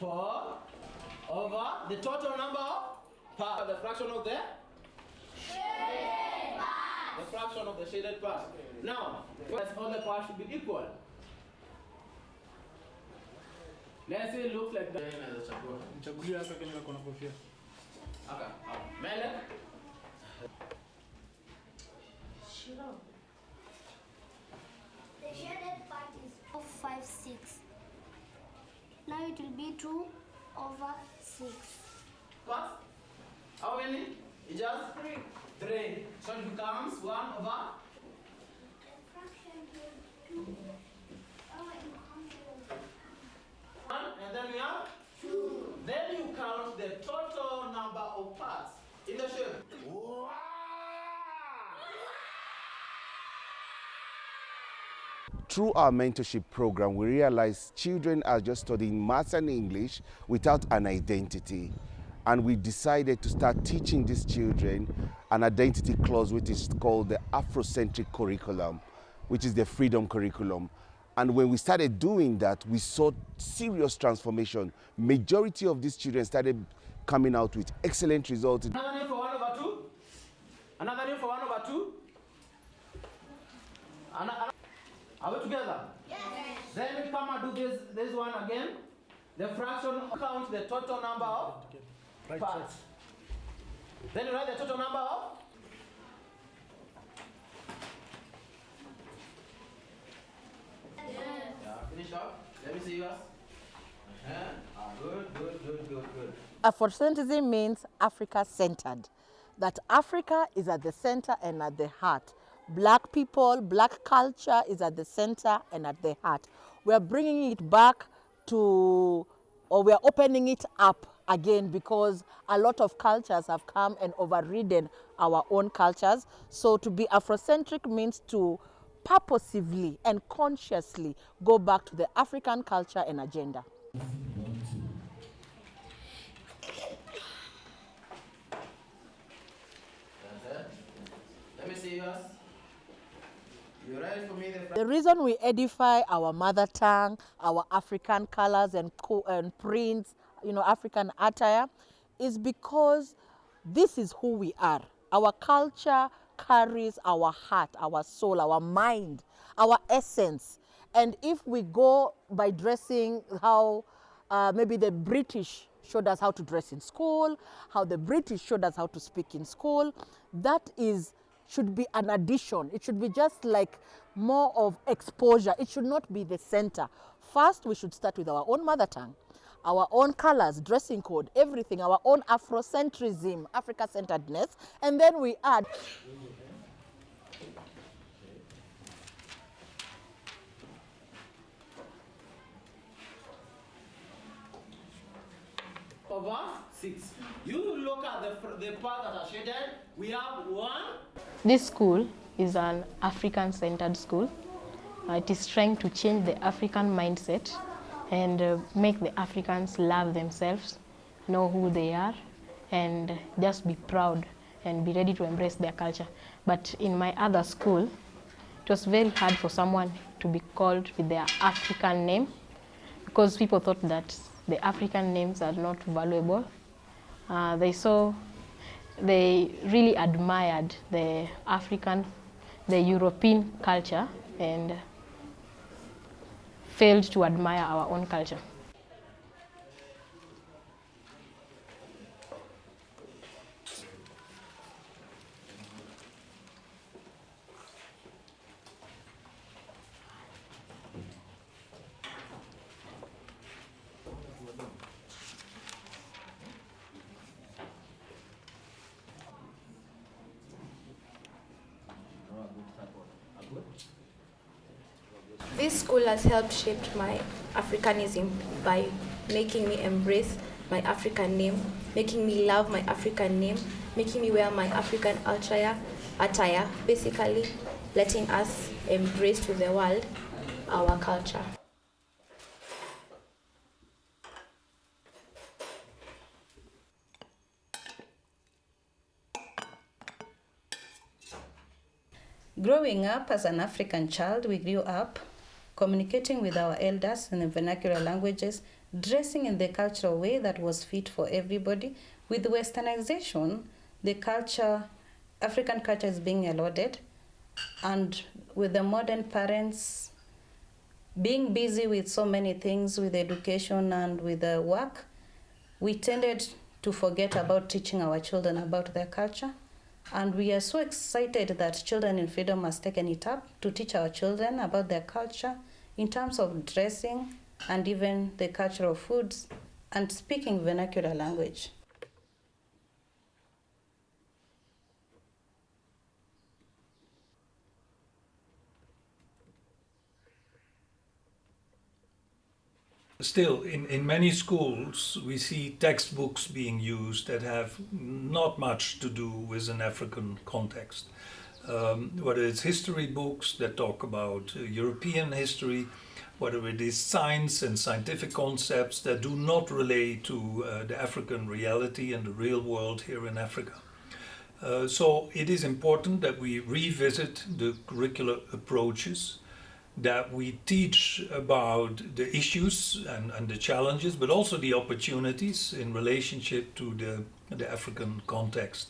4 over the total number of parts. The fraction of the shaded parts. The fraction of the shaded parts. Now, all the parts should be equal. Let's say it looks like that. Okay. Mele? Sure. The shaded part is 5, 6. Now it will be 2 over 6. What? How many? It just 3. 3. So it becomes 1 over? The fraction here 2. Oh, you can't 1, and then we have 2. Then you count the total number of parts in the shape. Wow! Through our mentorship program, we realized children are just studying maths and English without an identity. And we decided to start teaching these children an identity clause, which is called the Afrocentric curriculum, which is the freedom curriculum. And when we started doing that, we saw serious transformation. Majority of these children started coming out with excellent results. Another name for 1 over 2? Another name for 1 over 2? Are we together? Yes. Then we come and do this one again. The fraction count the total number of parts. Then you write the total number of. Yeah, finish up. Let me see yours. Good. Afrocentrism means Africa-centered. That Africa is at the center and at the heart. Black people, black culture is at the center and at the heart. We are bringing it back to, or we are opening it up again, because a lot of cultures have come and overridden our own cultures. So to be Afrocentric means to purposively and consciously go back to the African culture and agenda. Let me see yours. You ready for me? The reason we edify our mother tongue, our African colors and prints, African attire, is because this is who we are. Our culture carries our heart, our soul, our mind, our essence. And if we go by dressing how maybe the British showed us how to dress in school, how the British showed us how to speak in school, that should be an addition. It should be just like more of exposure. It should not be the center. First, we should start with our own mother tongue, our own colors, dressing code, everything, our own Afrocentrism, Africa-centeredness, and then we add. Over 6. You look at the part that are shaded. We have 1. This school is an African-centered school. It is trying to change the African mindset and make the Africans love themselves, know who they are, and just be proud and be ready to embrace their culture. But in my other school, it was very hard for someone to be called with their African name, because people thought that the African names are not valuable. They really admired the European culture and failed to admire our own culture. This school has helped shape my Africanism by making me embrace my African name, making me love my African name, making me wear my African attire, basically letting us embrace to the world our culture. Growing up as an African child, we grew up communicating with our elders in the vernacular languages dressing in the cultural way that was fit for everybody. With westernization, the culture, African culture is being eroded, and with the modern parents being busy with so many things, with education and with the work, we tended to forget about teaching our children about their culture. And we are so excited that Children in Freedom has taken it up to teach our children about their culture in terms of dressing and even the cultural foods and speaking vernacular language. Still, in many schools, we see textbooks being used that have not much to do with an African context. Whether it's history books that talk about European history, whether it is science and scientific concepts that do not relate to the African reality and the real world here in Africa. So it is important that we revisit the curricular approaches, that we teach about the issues and the challenges, but also the opportunities in relationship to the African context.